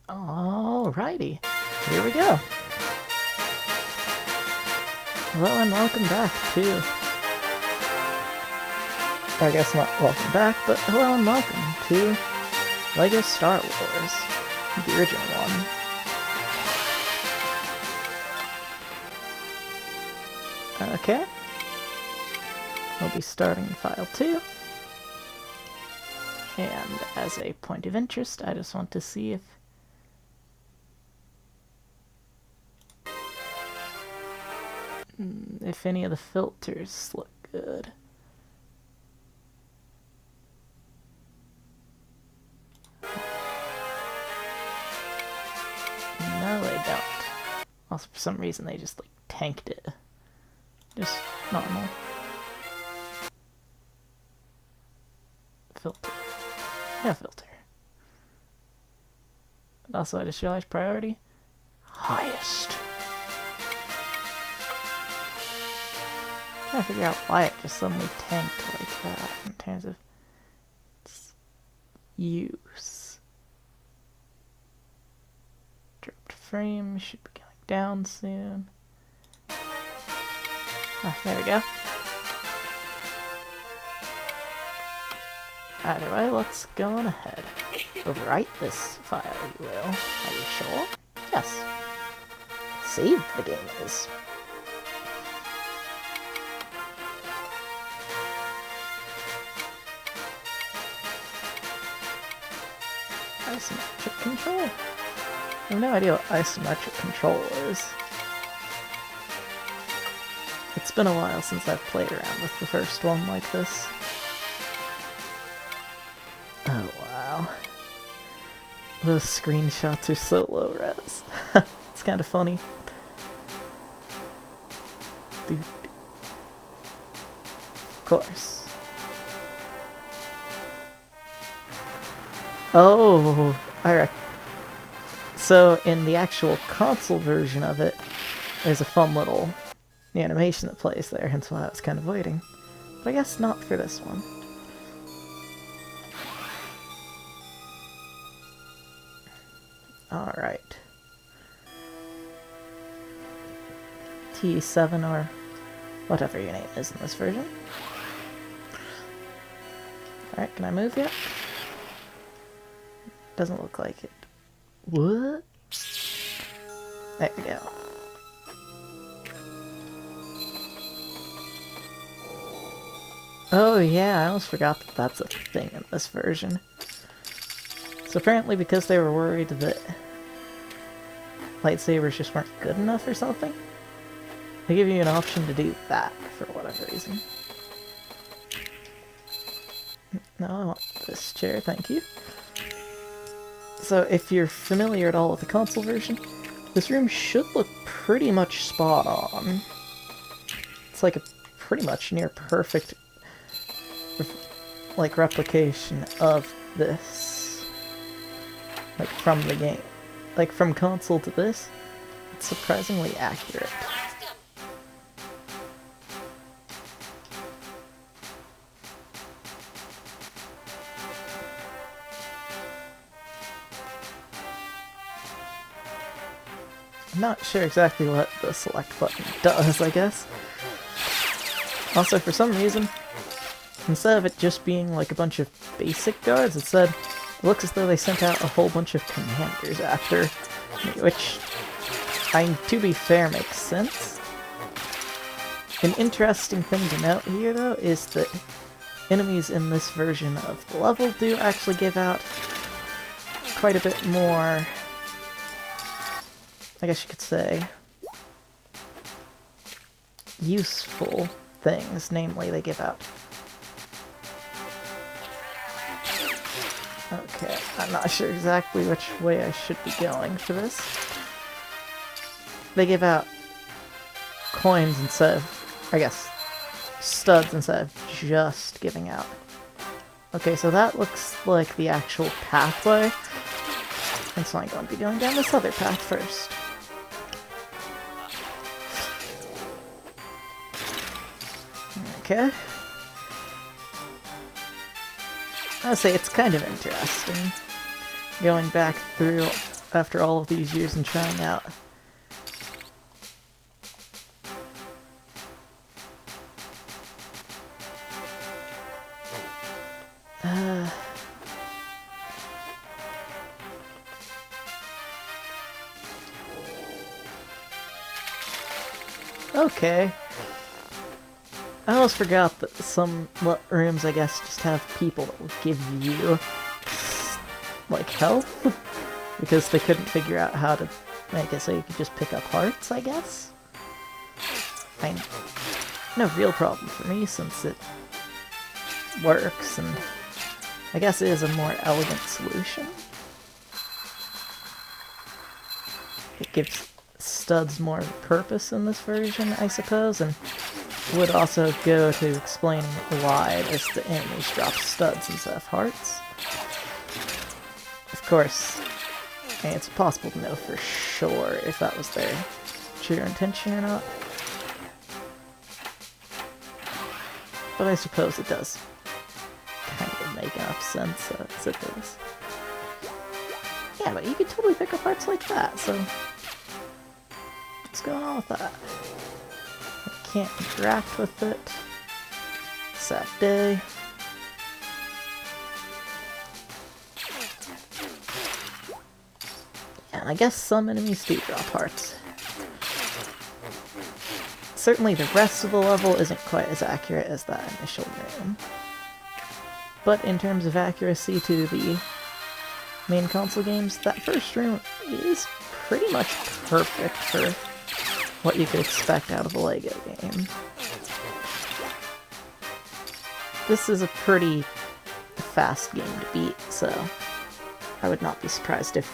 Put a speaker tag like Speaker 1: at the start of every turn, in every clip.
Speaker 1: Alrighty, here we go. Hello and welcome back to... I guess not welcome back, but hello and welcome to LEGO Star Wars, the original one. Okay. We'll be starting File 2. And as a point of interest, I just want to see if any of the filters look good. No, they don't. Also, for some reason, they just, like, tanked it. Just normal. Filter. Yeah, filter. And also, I just realized priority. Highest. I'm trying to figure out why it just suddenly tanked like that in terms of its use. Dropped frame should be going down soon. Ah, there we go. Either way, let's go on ahead. Overwrite this file, you will. Are you sure? Yes. Save the game is. Isometric control? I have no idea what isometric control is. It's been a while since I've played around with the first one like this. Oh wow. Those screenshots are so low res. It's kind of funny. Dude. Of course. Oh, alright. So in the actual console version of it, there's a fun little animation that plays there, hence why I was kind of waiting. But I guess not for this one. Alright. T7 or whatever your name is in this version. Alright, can I move yet? Doesn't look like it. What? There we go. Oh yeah, I almost forgot that that's a thing in this version. So apparently because they were worried that lightsabers just weren't good enough or something, they give you an option to do that for whatever reason. No, I want this chair, thank you. So if you're familiar at all with the console version, this room should look pretty much spot on. It's like a pretty much near perfect like replication of this. Like from the game. Like from console to this, it's surprisingly accurate. I'm not sure exactly what the select button does, I guess. Also, for some reason, instead of it just being like a bunch of basic guards, it looks as though they sent out a whole bunch of commanders after, which, to be fair, makes sense. An interesting thing to note here, though, is that enemies in this version of the level do actually give out quite a bit more, I guess you could say, useful things. Namely, they give out... Okay, I'm not sure exactly which way I should be going for this. They give out coins instead of, I guess, studs instead of just giving out. Okay, so that looks like the actual pathway. And so I'm going to be going down this other path first. Okay. I'll say it's kind of interesting going back through after all of these years and trying out. Okay. I almost forgot that some rooms, I guess, just have people that will give you, like, health, because they couldn't figure out how to make it so you could just pick up hearts, I guess? I mean, no real problem for me, since it works, and I guess it is a more elegant solution. It gives studs more purpose in this version, I suppose, and would also go to explaining why does the enemies drop studs instead of hearts. Of course, it's impossible to know for sure if that was their true intention or not. But I suppose it does kind of make enough sense as it is. Yeah, but you could totally pick up hearts like that, so what's going on with that? I can't interact with it. Sad day. And I guess some enemies do drop hearts. Certainly the rest of the level isn't quite as accurate as that initial room. But in terms of accuracy to the main console games, that first room is pretty much perfect for what you could expect out of a LEGO game. This is a pretty fast game to beat, so I would not be surprised if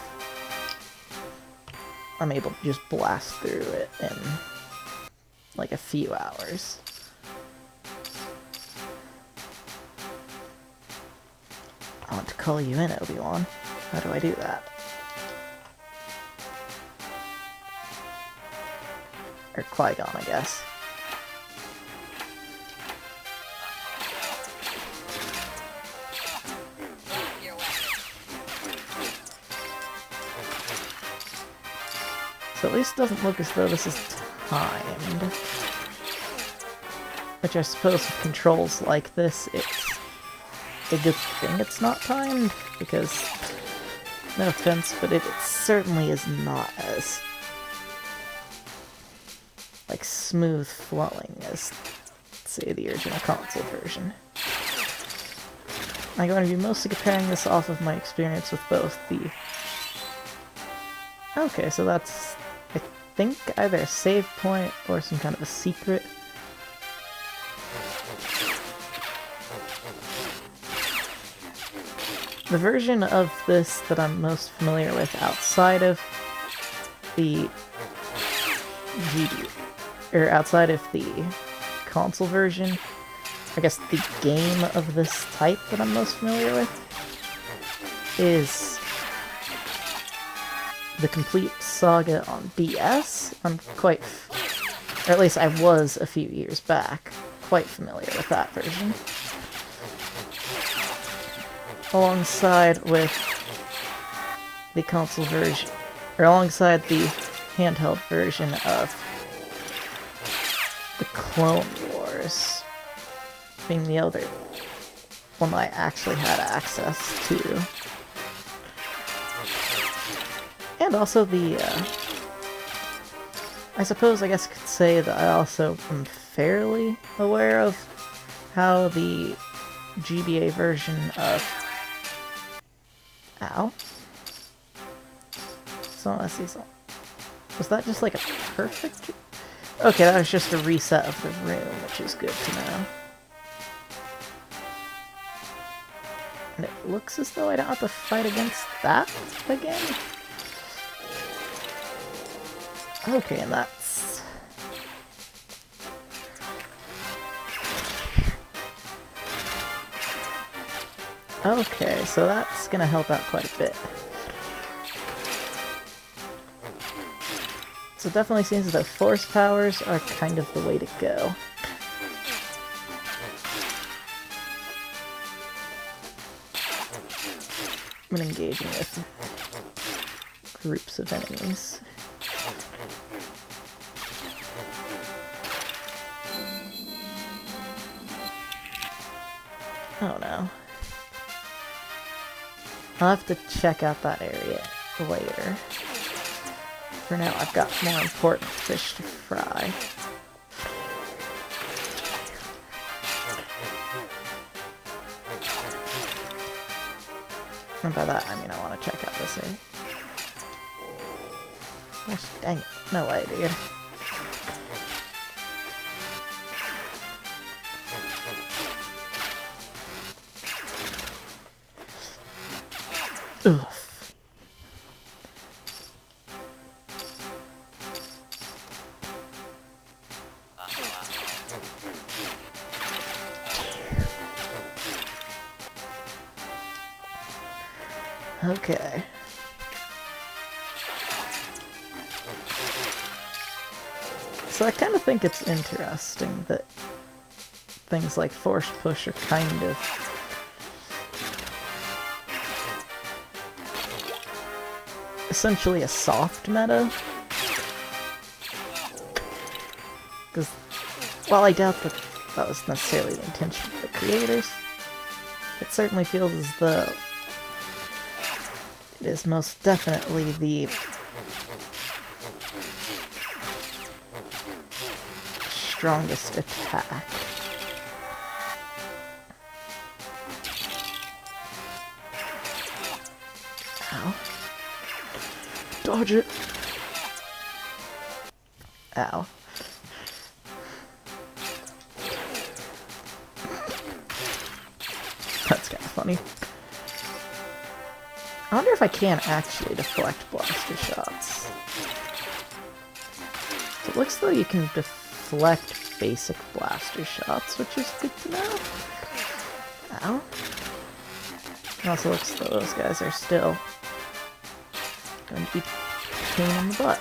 Speaker 1: I'm able to just blast through it in like a few hours. I want to call you in, Obi-Wan. How do I do that? Or Qui-Gon, I guess. So at least it doesn't look as though this is timed. Which I suppose with controls like this, it's a good thing it's not timed, because, no offense, but it certainly is not as like smooth flowing as, say, the original console version. I'm going to be mostly comparing this off of my experience with both the... Okay, so that's, I think, either a save point or some kind of a secret. The version of this that I'm most familiar with outside of the or outside of the console version, I guess the game of this type that I'm most familiar with, is the complete saga on DS. I'm quite, or at least I was a few years back, quite familiar with that version. Alongside with the console version, or alongside the handheld version of the Clone Wars, being the other one I actually had access to. And also the, I suppose I guess I could say that I also am fairly aware of how the GBA version of... Ow. So I see something. Was that just like a perfect... Okay, that was just a reset of the room, which is good to know. And it looks as though I don't have to fight against that again. Okay, and that's... Okay, so that's gonna help out quite a bit. So it definitely seems that force powers are kind of the way to go. I'm engaging with groups of enemies. Oh no. I'll have to check out that area later. For now, I've got more important fish to fry. And by that, I mean I want to check out this area. Gosh, dang it. No way, dude. Ugh. Okay. So I kind of think it's interesting that things like force push are kind of essentially a soft meta. Because while I doubt that that was necessarily the intention of the creators, it certainly feels as though it is most definitely the strongest attack. Ow. Dodge it! Ow. That's kind of funny. I wonder if I can actually deflect blaster shots. So it looks though you can deflect basic blaster shots, which is good to know. Ow. It also looks though those guys are still going to be a pain in the butt.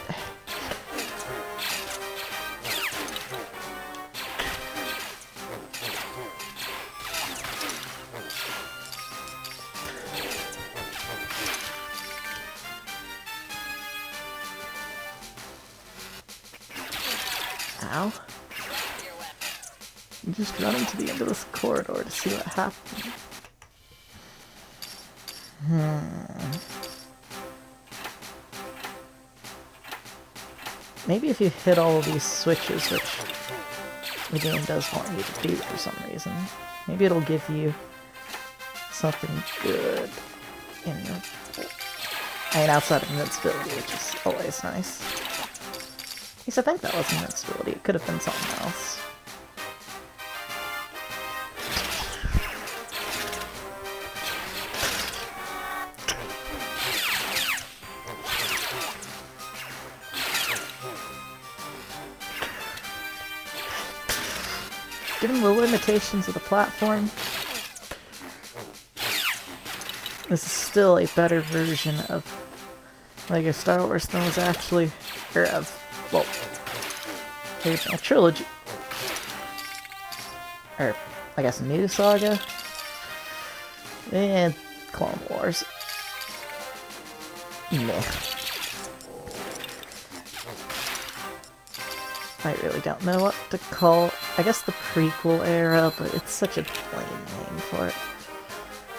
Speaker 1: Ow. I'm just running to the end of this corridor to see what happens. Maybe if you hit all of these switches, which the game does want you to do for some reason, maybe it'll give you something good in your... I mean, outside of invincibility, which is always nice. At least I think that was invincibility. It could have been something else. Given the limitations of the platform, this is still a better version of like a Star Wars than was actually, or of, well, the original trilogy. Or, I guess, a new saga. And Clone Wars. Meh. I really don't know what to call, I guess the prequel era, but it's such a plain name for it.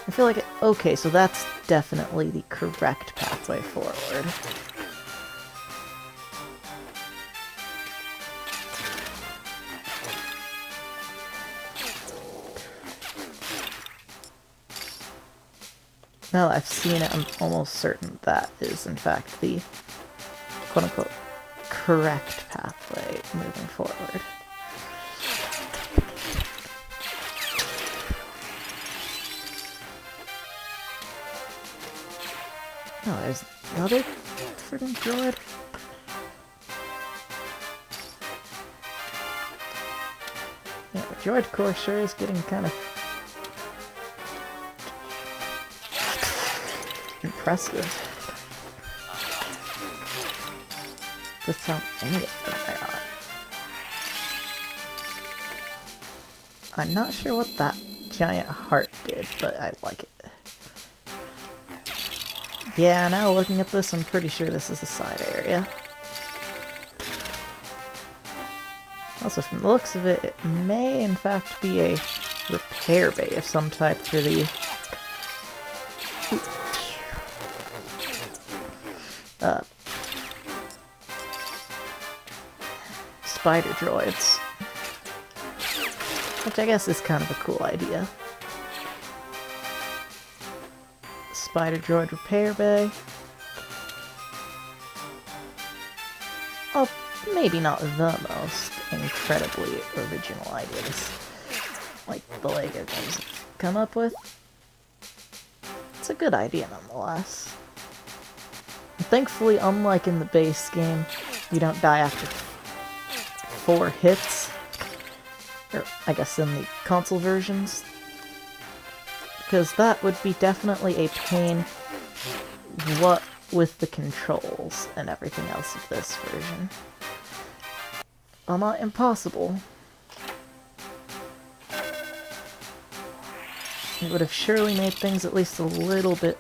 Speaker 1: I feel like, okay, so that's definitely the correct pathway forward. Now that I've seen it, I'm almost certain that is, in fact, the quote-unquote correct pathway moving forward. Oh, there's another freaking droid. Yeah, the droid core sure is getting kind of impressive. Just how any of them they are. I'm not sure what that giant heart did, but I like it. Yeah, now looking at this, I'm pretty sure this is a side area. Also, from the looks of it, it may in fact be a repair bay of some type for the spider droids. Which I guess is kind of a cool idea. Spider droid repair bay. Oh, maybe not the most incredibly original idea like the LEGO games have come up with. It's a good idea nonetheless. And thankfully, unlike in the base game, you don't die after 4 hits. Or, I guess in the console versions. Because that would be definitely a pain, what with the controls and everything else of this version. Well, not impossible. It would have surely made things at least a little bit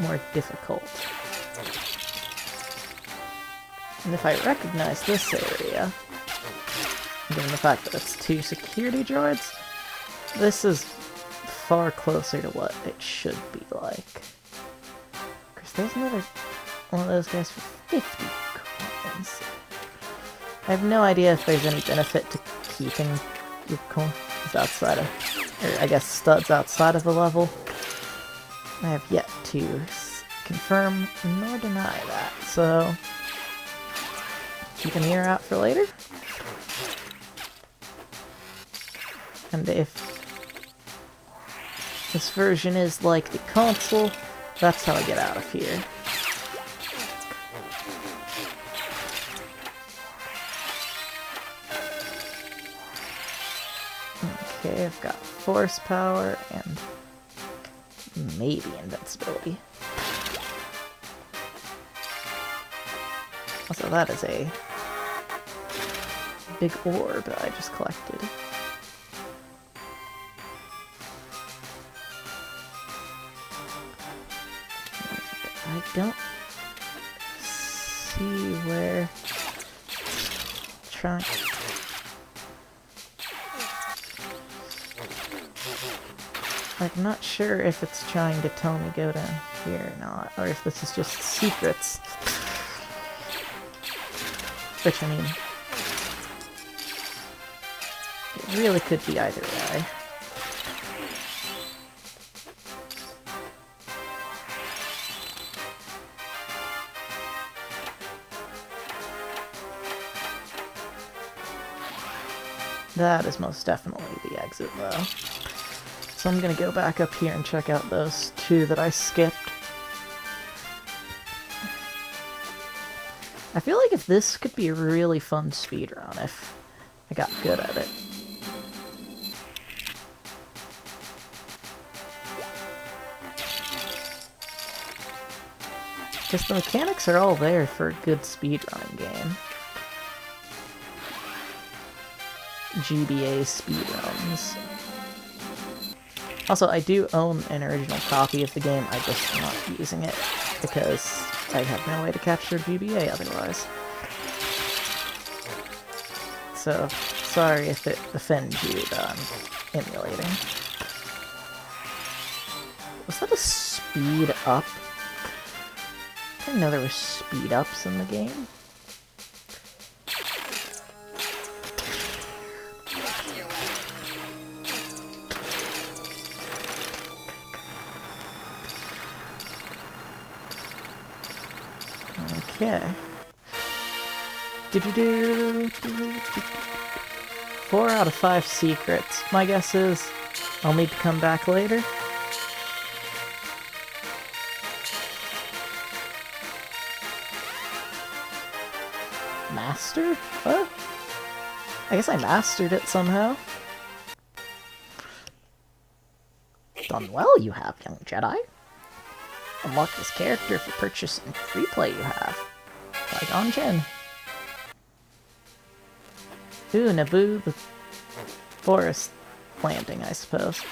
Speaker 1: more difficult. And if I recognize this area, given the fact that it's 2 security droids, this is far closer to what it should be like. Because there's another one of those guys for 50 coins. I have no idea if there's any benefit to keeping your coins outside of, or I guess studs outside of the level. I have yet to confirm nor deny that, so keep an ear out for later. And if this version is like the console, that's how I get out of here. Okay, I've got force power and maybe invincibility. Also, that is a big orb that I just collected. I don't see where trying. I'm not sure if it's trying to tell me go down here or not, or if this is just secrets. Which, I mean, it really could be either way. That is most definitely the exit, though. So I'm gonna go back up here and check out those 2 that I skipped. I feel like if this could be a really fun speedrun if I got good at it. Because the mechanics are all there for a good speedrunning game. GBA speedruns. Also, I do own an original copy of the game, I'm just not using it because I have no way to capture GBA otherwise. So, sorry if it offends you that I'm emulating. Was that a speed up? I didn't know there were speed ups in the game. Okay. 4 out of 5 secrets. My guess is I'll need to come back later. Master? What? I guess I mastered it somehow. Done well you have, young Jedi. Unlock this character for purchasing free play you have. Qui-Gon Jinn. Ooh, Naboo, the forest landing, I suppose.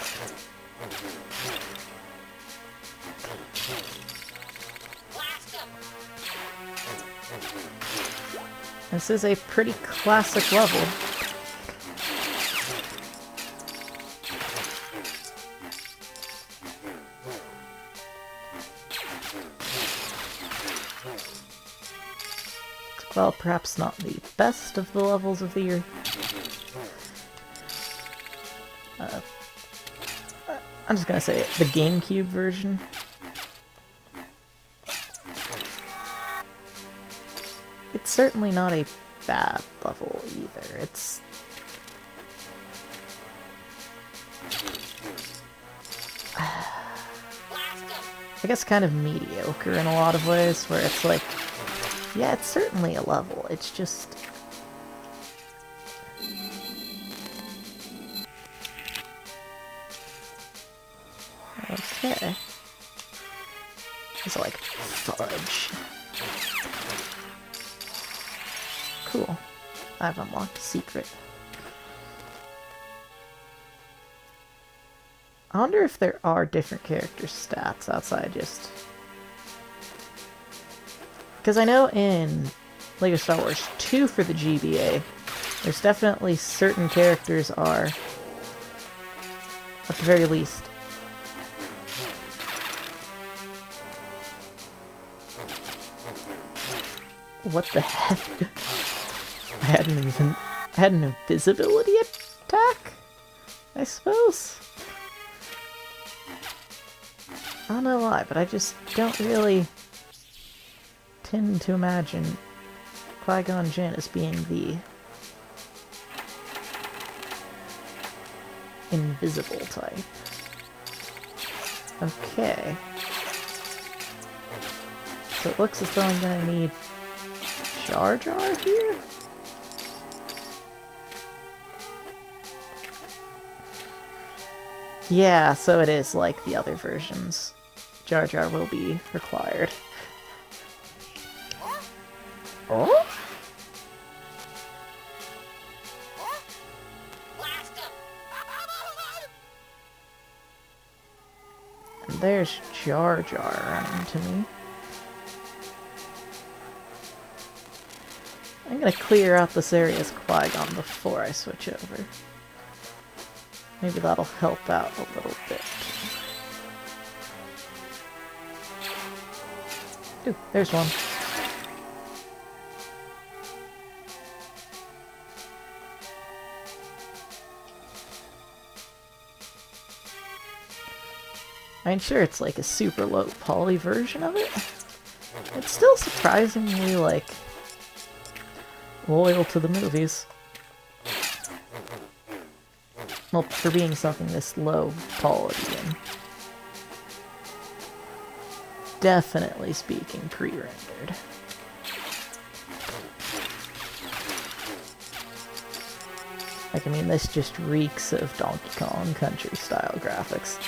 Speaker 1: This is a pretty classic level. Well, perhaps not the best of the levels of the year. I'm just gonna say it, the GameCube version. It's certainly not a bad level either. It's... I guess kind of mediocre in a lot of ways, where it's like, yeah, it's certainly a level, it's just... Okay. It's like fudge. Cool. I've unlocked a secret. I wonder if there are different character stats outside just... Because I know in LEGO Star Wars 2 for the GBA, there's definitely certain characters are, at the very least, what the heck? I had an invisibility attack? I suppose? I don't know why, but I just don't really tend to imagine Qui-Gon Jinn as being the invisible type. Okay. So it looks as though I'm gonna need Jar Jar here? Yeah, so it is like the other versions. Jar Jar will be required. Oh? And there's Jar Jar running to me. I'm gonna clear out this area as Qui-Gon before I switch over. Maybe that'll help out a little bit. Ooh, there's one. I'm sure it's like a super low poly version of it. It's still surprisingly, like, loyal to the movies. Well, for being something this low quality and definitely speaking pre-rendered. Like, I mean, this just reeks of Donkey Kong Country style graphics.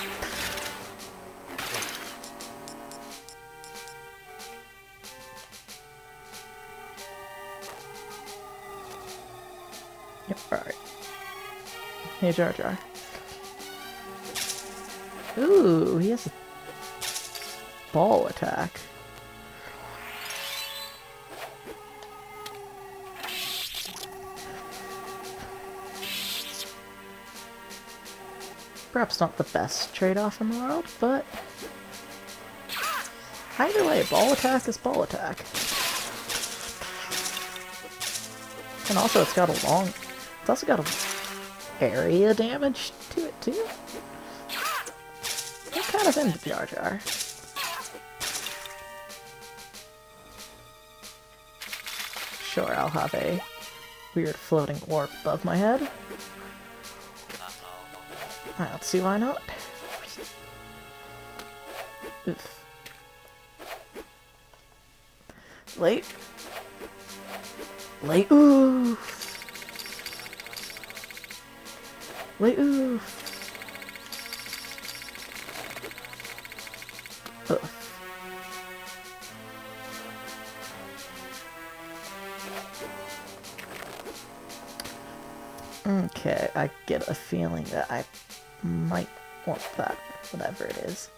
Speaker 1: Yep, alright. Hey, Jar Jar. Ooh, he has a ball attack. Perhaps not the best trade-off in the world, but either way, ball attack is ball attack. And also it's also got a area damage to it too. I'm kind of into Jar Jar. Sure, I'll have a weird floating orb above my head. Alright, let's see why not. Oof. Late. Ooh! Wait, ooh. Ugh. Okay, I get a feeling that I might want that, whatever it is.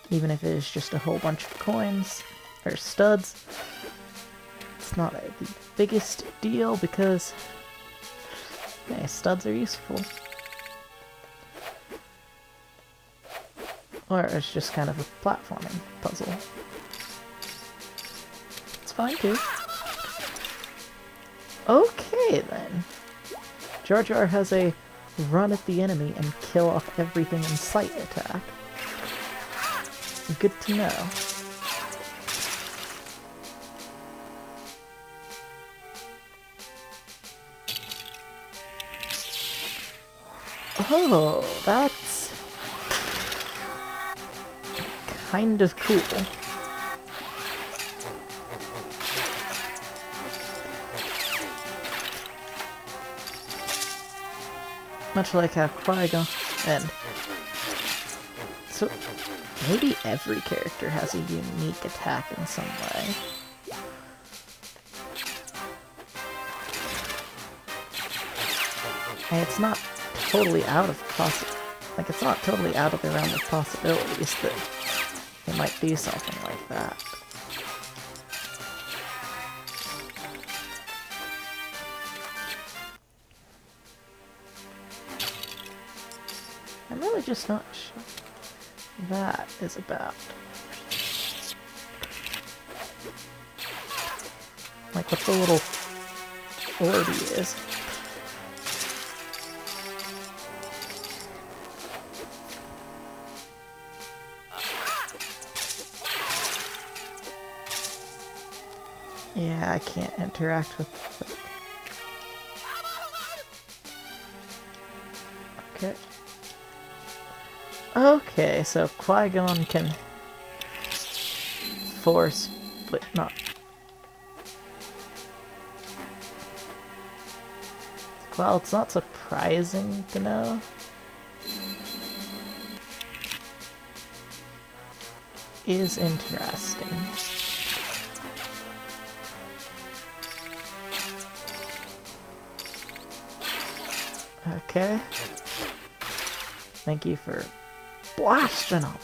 Speaker 1: Even if it is just a whole bunch of coins, or studs. it's not the biggest deal because hey, studs are useful. Or it's just kind of a platforming puzzle. It's fine too. Okay then. Jar Jar has a run at the enemy and kill off everything in sight attack. Good to know. Oh, that's kind of cool. Much like how Qui-Gon and so maybe every character has a unique attack in some way. And it's not totally out of it's not totally out of the realm of possibilities that they might do something like that. I'm really just not sure what that is about. Like what the little orby is. Yeah, I can't interact with it. Okay. Okay, so Qui-Gon can force, but not. Well, it's not surprising to know. Is interesting. Okay. Thank you for blasting them.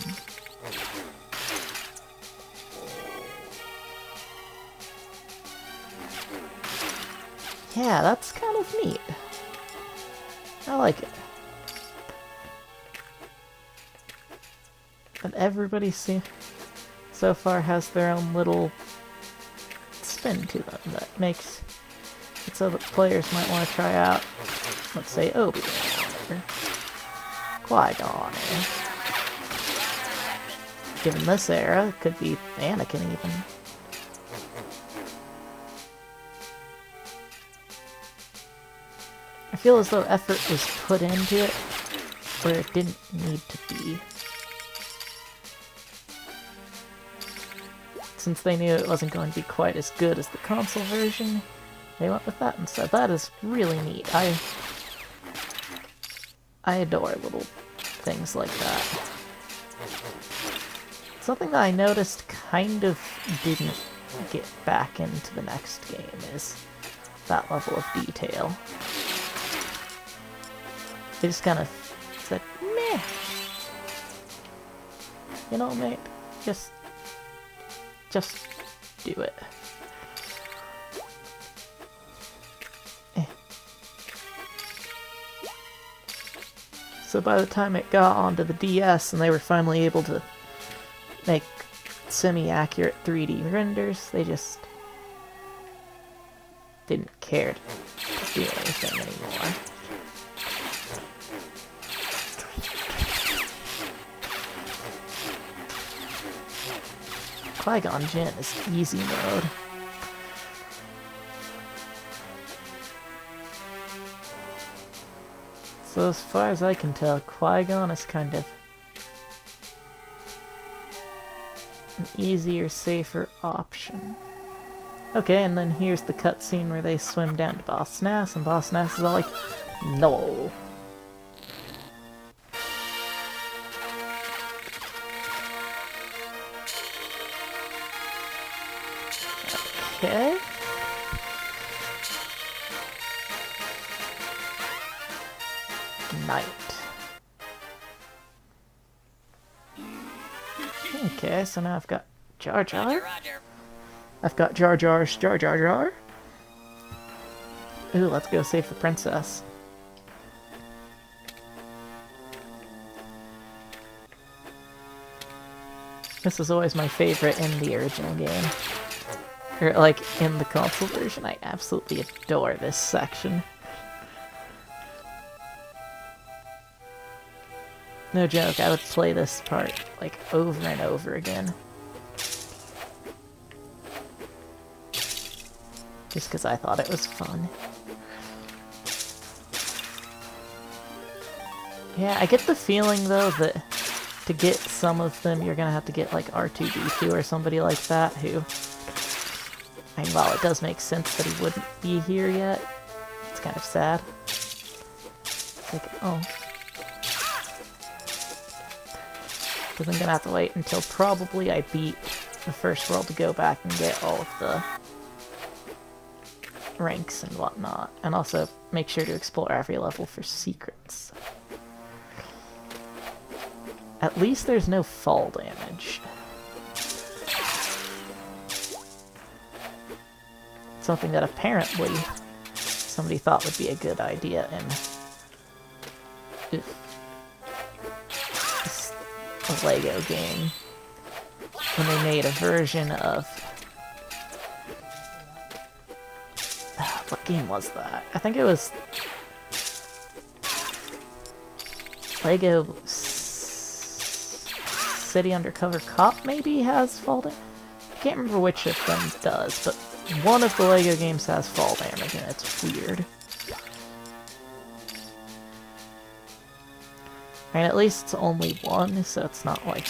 Speaker 1: Yeah, that's kind of neat. I like it. But everybody so far has their own little spin to them that makes it so that players might want to try out, let's say, Obi-Wan or Qui-Gon. Given this era, it could be Anakin even. I feel as though effort was put into it where it didn't need to be. Since they knew it wasn't going to be quite as good as the console version, they went with that instead. That is really neat. I adore little things like that. Something that I noticed kind of didn't get back into the next game is that level of detail. They just kind of said, meh. You know, mate, just do it. So by the time it got onto the DS and they were finally able to make semi-accurate 3D renders, they just didn't care to do anything anymore. Qui-Gon Jinn is easy mode. So as far as I can tell, Qui-Gon is kind of an easier, safer option. Okay, and then here's the cutscene where they swim down to Boss Nass, and Boss Nass is all like, no. Okay. Night. Okay, so now I've got Jar Jar.
Speaker 2: Roger, roger.
Speaker 1: I've got Jar Jar's Jar Jar Jar. Ooh, let's go save the princess. This is always my favorite in the original game. Or, like, in the console version, I absolutely adore this section. No joke, I would play this part, like, over and over again. Just because I thought it was fun. Yeah, I get the feeling, though, that to get some of them, you're gonna have to get, like, R2-D2 or somebody like that, who... I mean, while it does make sense that he wouldn't be here yet, it's kind of sad. It's like, oh. Because I'm gonna have to wait until probably I beat the first world to go back and get all of the ranks and whatnot. And also make sure to explore every level for secrets. At least there's no fall damage. Something that apparently somebody thought would be a good idea in a Lego game. When they made a version of... what game was that? I think it was... Lego City Undercover Cop maybe has fall damage? I can't remember which of them does, but one of the Lego games has fall damage and it's weird. I mean, at least it's only one, so it's not like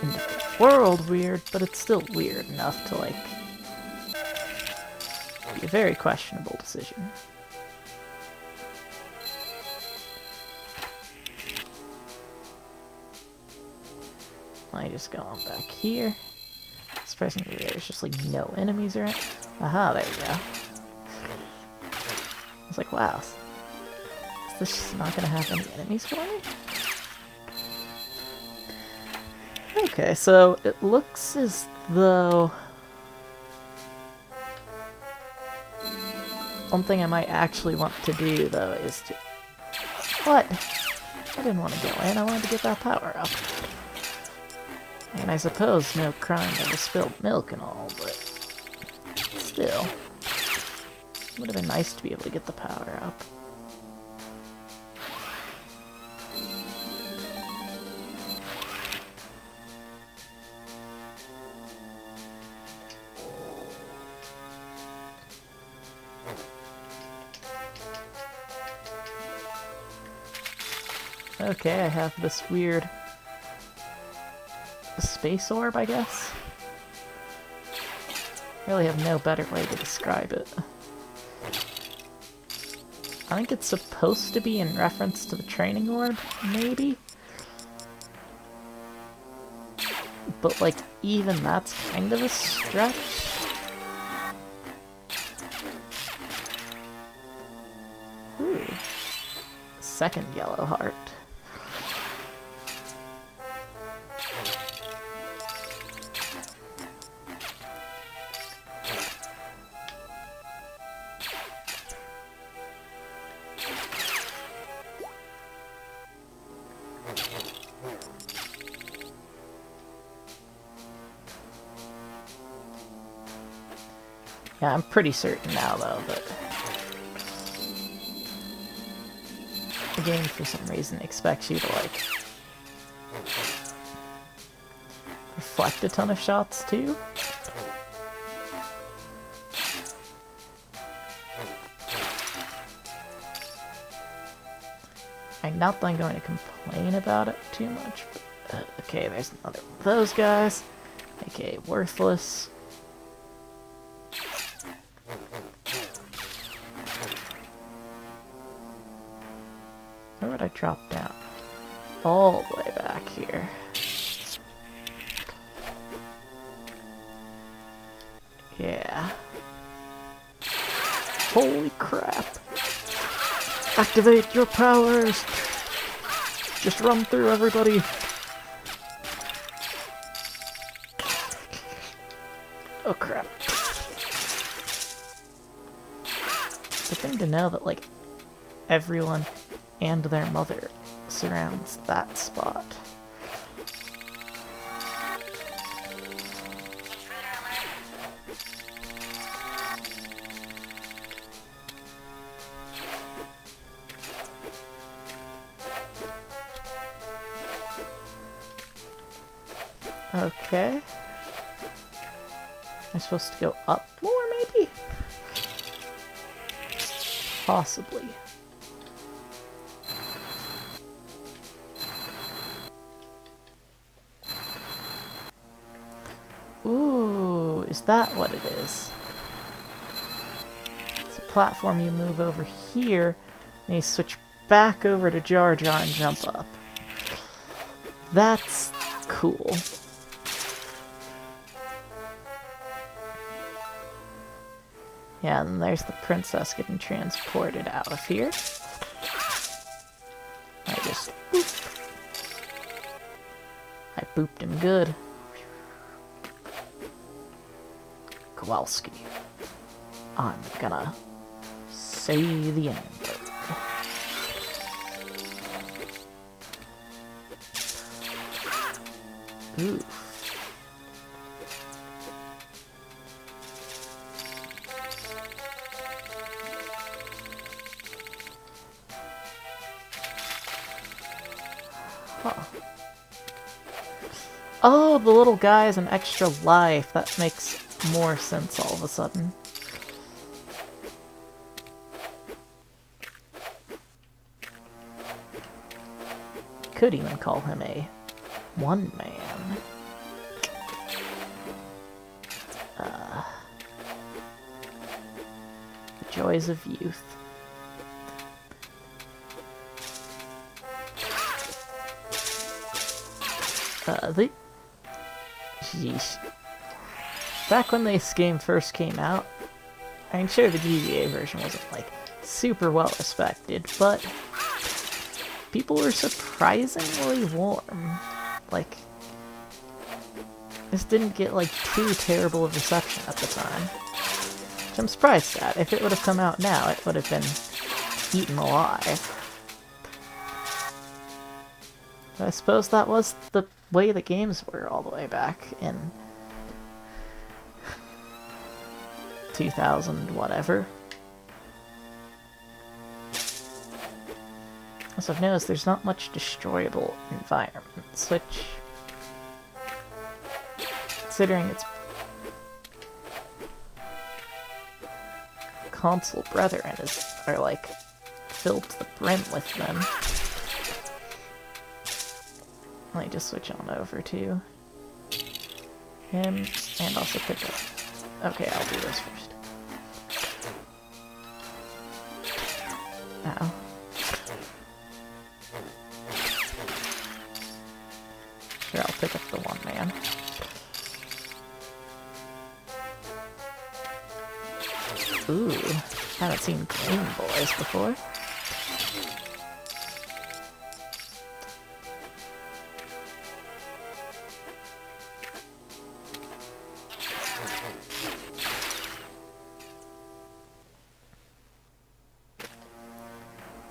Speaker 1: in the world weird, but it's still weird enough to like be a very questionable decision. I just go on back here. Surprisingly, there's just like no enemies around. Aha, there we go. I was like, wow. Is this just not gonna have any enemies for me? Okay, so it looks as though... one thing I might actually want to do, though, is to... What? I didn't want to go in, I wanted to get that power up. And I suppose no crime over spilled milk and all, but... still. It would have been nice to be able to get the power up. Okay, I have this weird space orb, I guess? Really have no better way to describe it. I think it's supposed to be in reference to the training orb, maybe? But, like, even that's kind of a stretch. Ooh. Second yellow heart. Yeah, I'm pretty certain now, though, that the game, for some reason, expects you to, like, reflect a ton of shots, too. I'm not that I'm going to complain about it too much, but, okay, there's another one of those guys, aka worthless. Where would I drop down? All the way back here. Yeah. Holy crap! Activate your powers! Just run through everybody! Oh crap. The thing to know that, like, everyone and their mother surrounds that spot. Okay. I'm supposed to go up more, maybe? Possibly. Ooh, is that what it is? It's a platform you move over here, and you switch back over to Jar Jar and jump up. That's cool. Yeah, and there's the princess getting transported out of here. I just boop. I booped him good. Kowalski. I'm gonna say the N-word. Oof. Huh. Oh, the little guy has an extra life. That makes more sense all of a sudden. Could even call him a one-man. The joys of youth. Jeez. Back when this game first came out, I'm sure the GBA version wasn't, like, super well respected, but people were surprisingly warm. Like, this didn't get, like, too terrible of reception at the time. Which I'm surprised at. If it would have come out now, it would have been eaten alive. But I suppose that was the way the games were all the way back in 2000 whatever. As I've noticed, there's not much destroyable environments, which, considering its console brethren are like filled to the brim with them. Let me just switch on over to him and also pick up. Okay, I'll do this first. Ow. Sure, I'll pick up the one man. Ooh, haven't seen Game Boys before.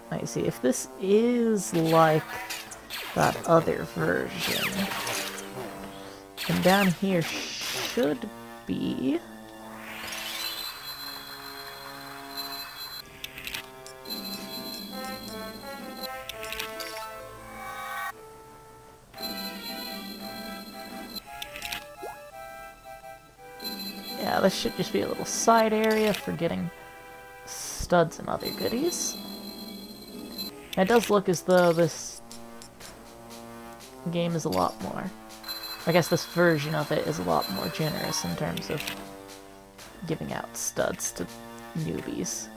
Speaker 1: Let me see if this is like that other version. And down here should be... Yeah, this should just be a little side area for getting studs and other goodies. It does look as though this game is a lot more... I guess this version of it is a lot more generous in terms of giving out studs to newbies.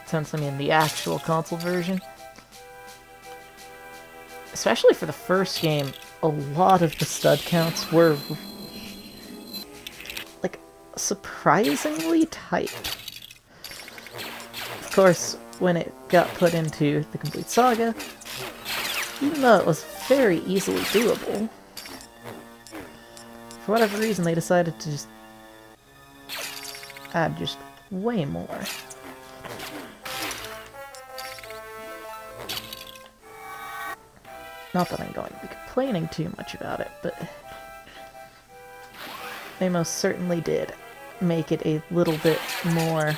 Speaker 1: Since, I mean, the actual console version, especially for the first game, a lot of the stud counts were, like, surprisingly tight. Of course, when it got put into the complete saga, even though it was very easily doable, for whatever reason they decided to just add just way more. Not that I'm going to be complaining too much about it, but they most certainly did make it a little bit more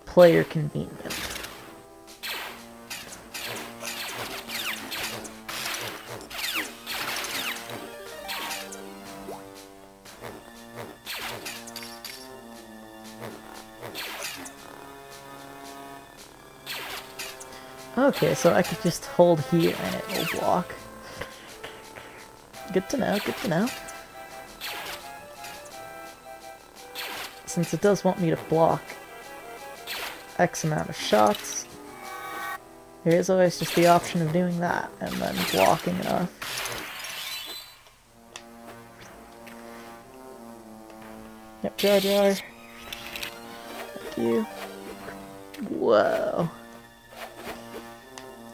Speaker 1: player convenient. Okay, so I could just hold here and it will block. Good to know, good to know. Since it does want me to block X amount of shots, there is always just the option of doing that and then blocking enough. Yep, Jar Jar. Thank you. Whoa.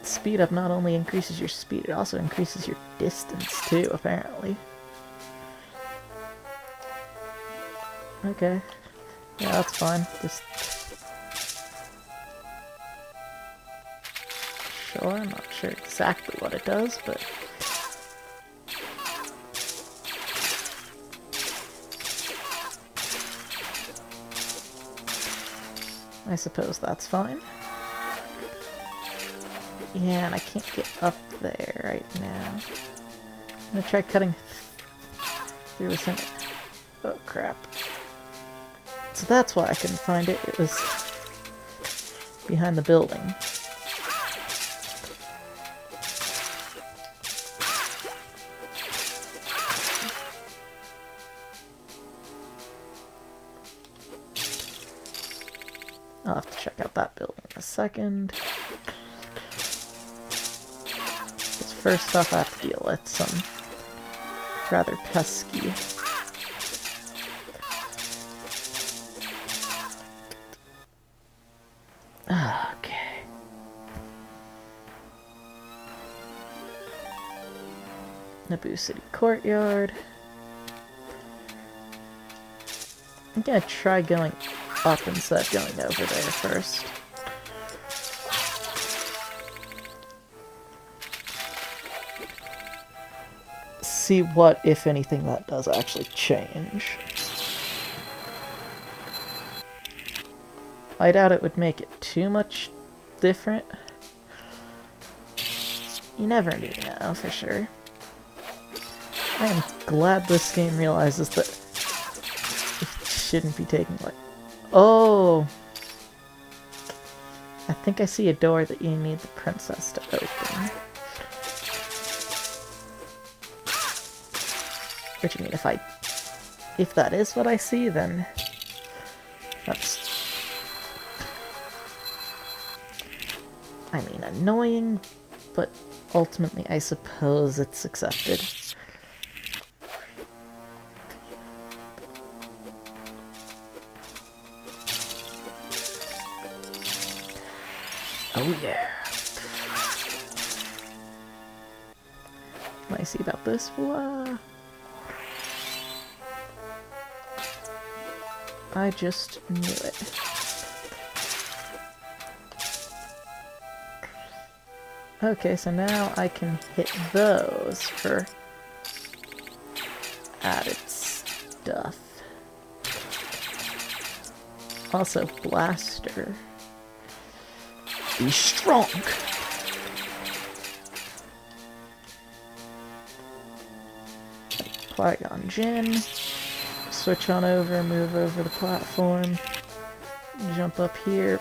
Speaker 1: Speed up not only increases your speed, it also increases your distance too, apparently. Okay. Yeah, that's fine. Just... Sure, I'm not sure exactly what it does, but... I suppose that's fine. Yeah, and I can't get up there right now. I'm gonna try cutting through a center. Oh crap. So that's why I couldn't find it. It was behind the building. I'll have to check out that building in a second. First off, I have to deal with some rather pesky. Okay. Naboo City Courtyard. I'm gonna try going up instead of going over there first. See what, if anything, that does actually change. I doubt it would make it too much different. You never do know, for sure. I am glad this game realizes that it shouldn't be taking, like... Oh! I think I see a door that you need the princess to open. Which, I mean, if that is what I see, then that's, I mean, annoying, but ultimately I suppose it's accepted. Oh yeah. What I see about this? Whoa. I just knew it. Okay, so now I can hit those for added stuff. Also, blaster. Be strong! Qui-Gon Jinn. Switch on over, move over the platform, jump up here.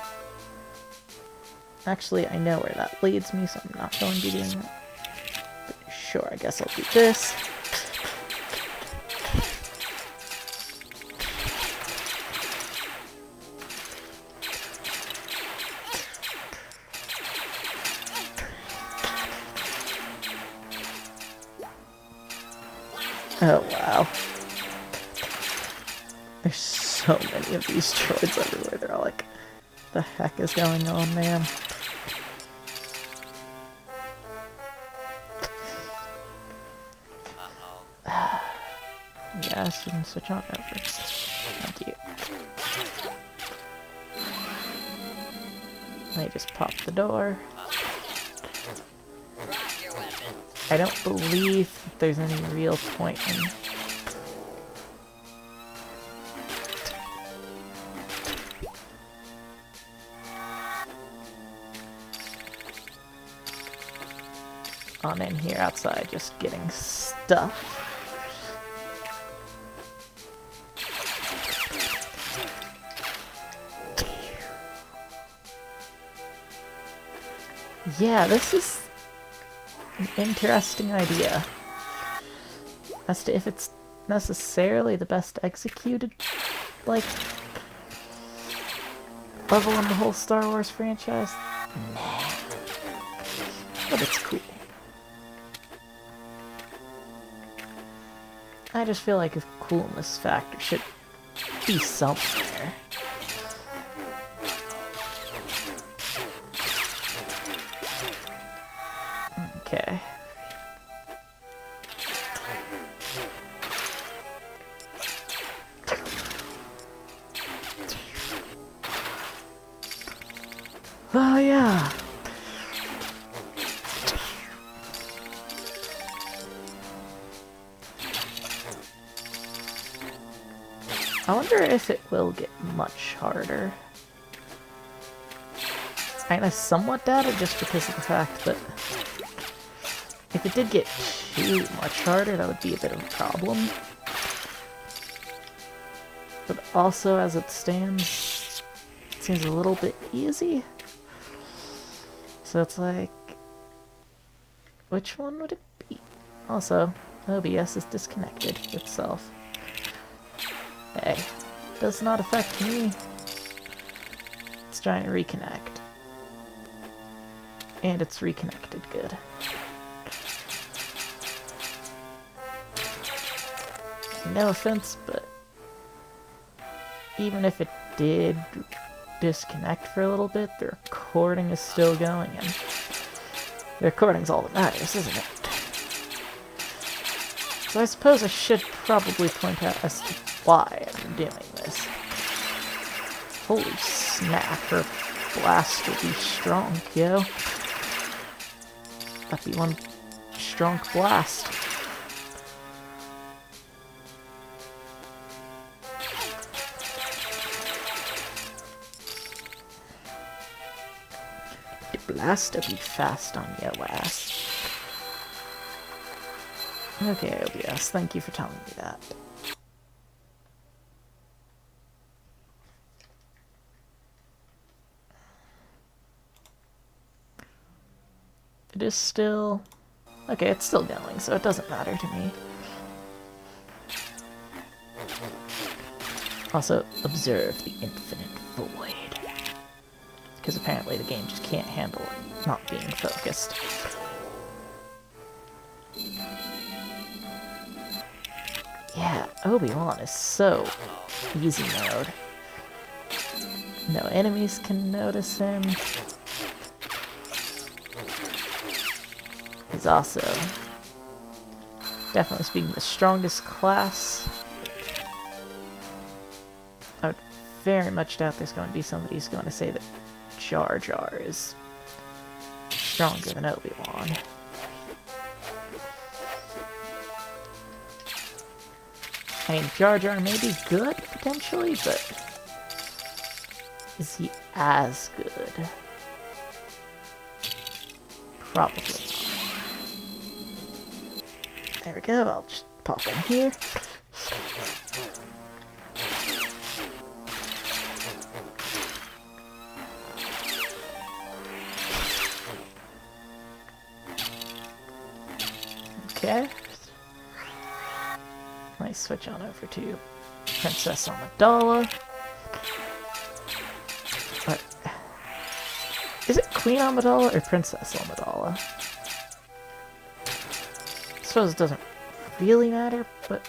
Speaker 1: Actually, I know where that leads me, so I'm not going to be doing that. But sure, I guess I'll do this. Oh, wow. There's so many of these droids everywhere. They're all like The heck is going on, man? Yes, you can switch on over. Thank you. Let me just pop the door. I don't believe that there's any real point in... on in here outside, just getting stuff. Yeah, this is an interesting idea. As to if it's necessarily the best executed, like, level in the whole Star Wars franchise. Nah. But it's cool. I just feel like a coolness factor should be somewhere. Okay. Oh yeah. I wonder if it will get much harder. I somewhat doubt it just because of the fact that if it did get too much harder, that would be a bit of a problem. But also, as it stands, it seems a little bit easy. So it's like, which one would it be? Also, OBS is disconnected itself. Hey, does not affect me. Let's try and reconnect. And it's reconnected, good. No offense, but even if it did disconnect for a little bit, the recording is still going, and the recording's all that matters, isn't it? So I suppose I should probably point out as to why I'm doing this. Holy snap, her blast will be strong, yo. That'd be one strong blast. The blast will be fast on your ass. Okay, OBS, thank you for telling me that. It is still... okay, it's still going, so it doesn't matter to me. Also, observe the infinite void. Because apparently the game just can't handle it not being focused. Yeah, Obi-Wan is so easy mode. No enemies can notice him. He's also definitely speaking the strongest class. I would very much doubt there's going to be somebody who's going to say that Jar Jar is stronger than Obi-Wan. I mean, Jar Jar may be good, potentially, but is he as good? Probably not. There we go, I'll just pop in here. Okay. Let me switch on over to Princess Amidala. What? Is it Queen Amidala or Princess Amidala? I suppose it doesn't really matter, but...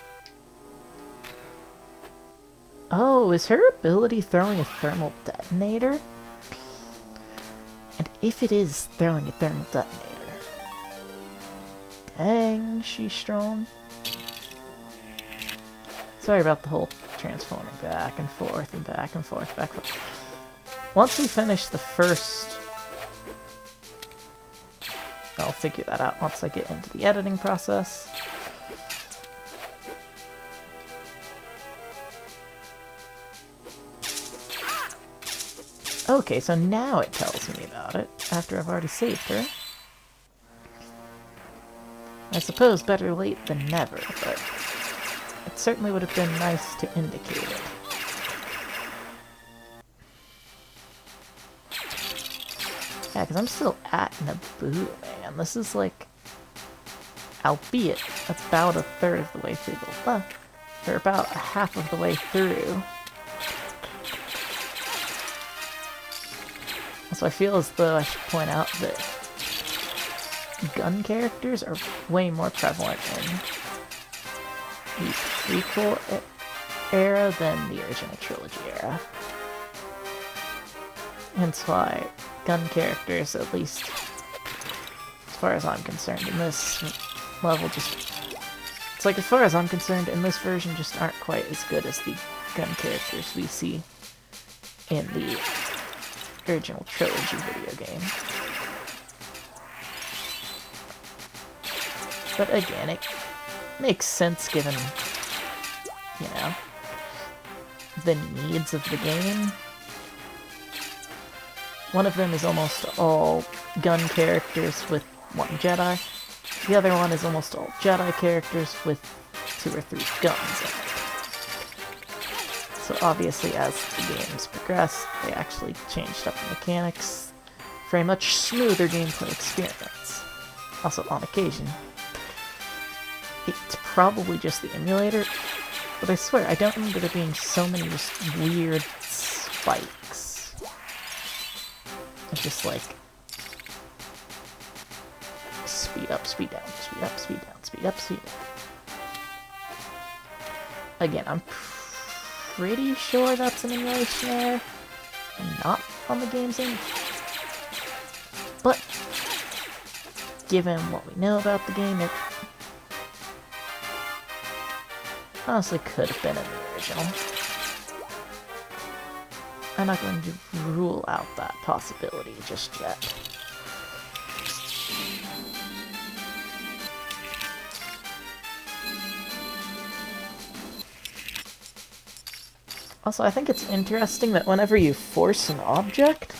Speaker 1: oh, is her ability throwing a thermal detonator? if it is throwing a thermal detonator. Dang, she's strong. Sorry about the whole transforming back and forth and back and forth, back and forth. Once we finish the first... I'll figure that out once I get into the editing process. Okay, so now it tells me about it, after I've already saved her. I suppose better late than never, but it certainly would have been nice to indicate it. Yeah, because I'm still at Naboo, man. This is like, albeit about a third of the way through the left, or about a half of the way through. So I feel as though I should point out that gun characters are way more prevalent in the prequel era than the original trilogy era. Hence why gun characters, at least as far as I'm concerned, in this level just... It's like, as far as I'm concerned, in this version just aren't quite as good as the gun characters we see in the original trilogy video game. But again, it makes sense given, you know, the needs of the game. One of them is almost all gun characters with one Jedi. The other one is almost all Jedi characters with 2 or 3 guns in it. So obviously as the games progressed, they actually changed up the mechanics for a much smoother gameplay experience. Also, on occasion, it's probably just the emulator, but I swear, I don't remember there being so many just weird spikes. It's just like, speed up, speed down, speed up, speed down, speed up, speed down. Again, I'm pretty sure that's an emulation error, and not on the game's end. But, given what we know about the game, it honestly could have been in the original. I'm not going to rule out that possibility just yet. Also, I think it's interesting that whenever you force an object,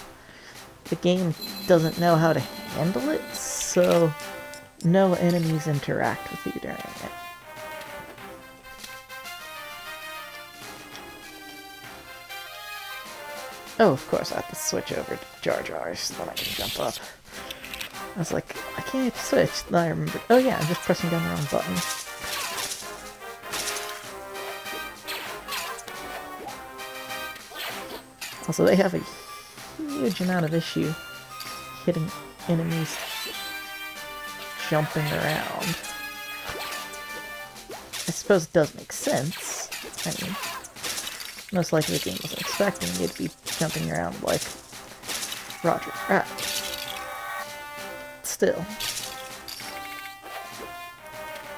Speaker 1: the game doesn't know how to handle it, so no enemies interact with you during it. Oh, of course, I have to switch over to Jar Jar so that I can jump up. I was like, I can't switch. Then I remembered, oh yeah, I'm just pressing down the wrong button. Also, they have a huge amount of issue hitting enemies jumping around. I suppose it does make sense. I mean, most likely the game wasn't expecting you to be jumping around like Roger Rabbit. Still,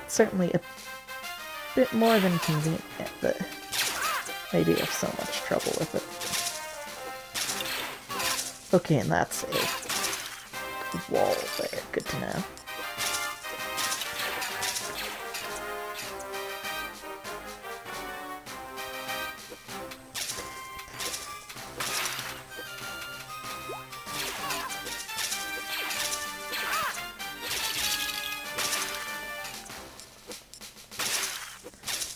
Speaker 1: certainly a bit more than convenient that they do have so much trouble with it. Okay, and that's a wall there. Good to know.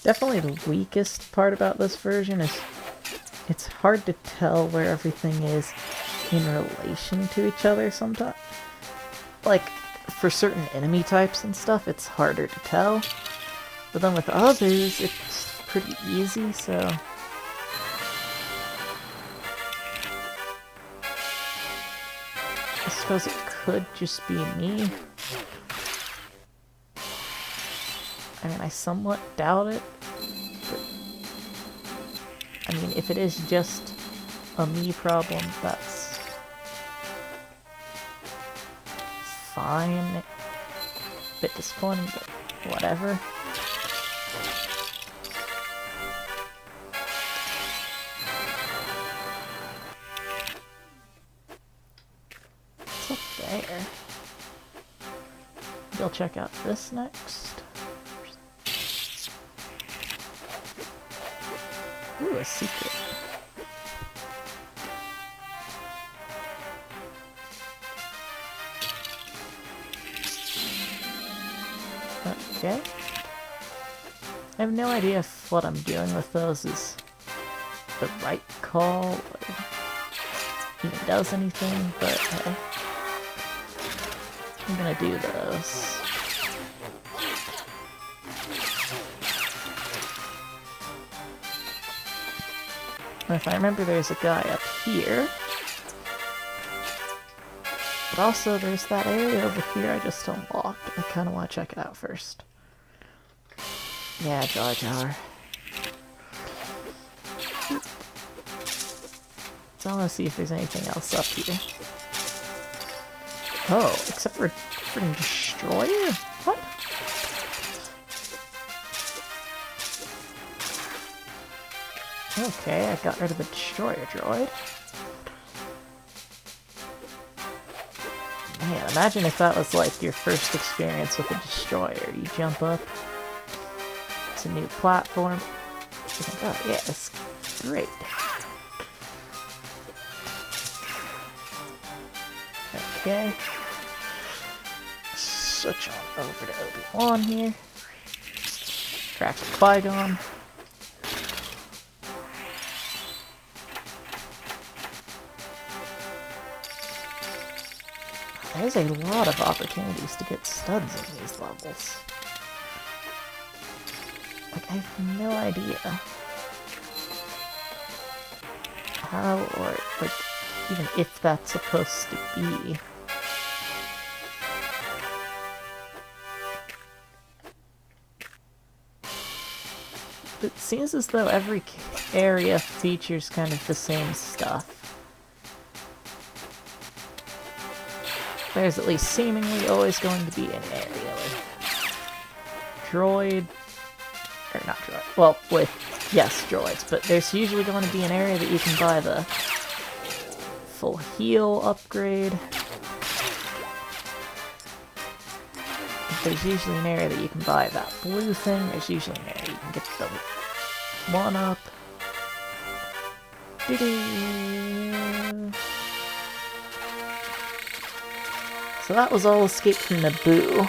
Speaker 1: Definitely the weakest part about this version is it's hard to tell where everything is in relation to each other sometimes. Like, for certain enemy types and stuff, it's harder to tell. But then with others, it's pretty easy, so... I suppose it could just be me. I mean, I somewhat doubt it. But, I mean, if it is just a me problem, that's fine. Bit disappointing, but whatever. What's up there? Maybe I'll check out this next. Ooh, a secret. Okay. I have no idea if what I'm doing with those is the right call, or even does anything, but hey. I'm gonna do those. And if I remember, there's a guy up here. But also, there's that area over here I just unlocked. I kind of want to check it out first. Yeah, Jar Jar. So I want to see if there's anything else up here. Oh, except for freaking Destroyer? What? Okay, I got rid of the Destroyer droid. Man, imagine if that was like your first experience with a Destroyer. You jump up, it's a new platform. You think, oh yeah, it's great. Okay. Switch on over to Obi-Wan here. Track to Qui-Gon. There's a lot of opportunities to get studs in these levels. Like, I have no idea how, or, like, even if that's supposed to be. It seems as though every area features kind of the same stuff. There's at least seemingly always going to be an area with droid, or not droid, well, with, yes, droids, but there's usually going to be an area that you can buy the full heal upgrade. There's usually an area that you can buy that blue thing, there's usually an area you can get the 1-up. So that was all Escape from Naboo.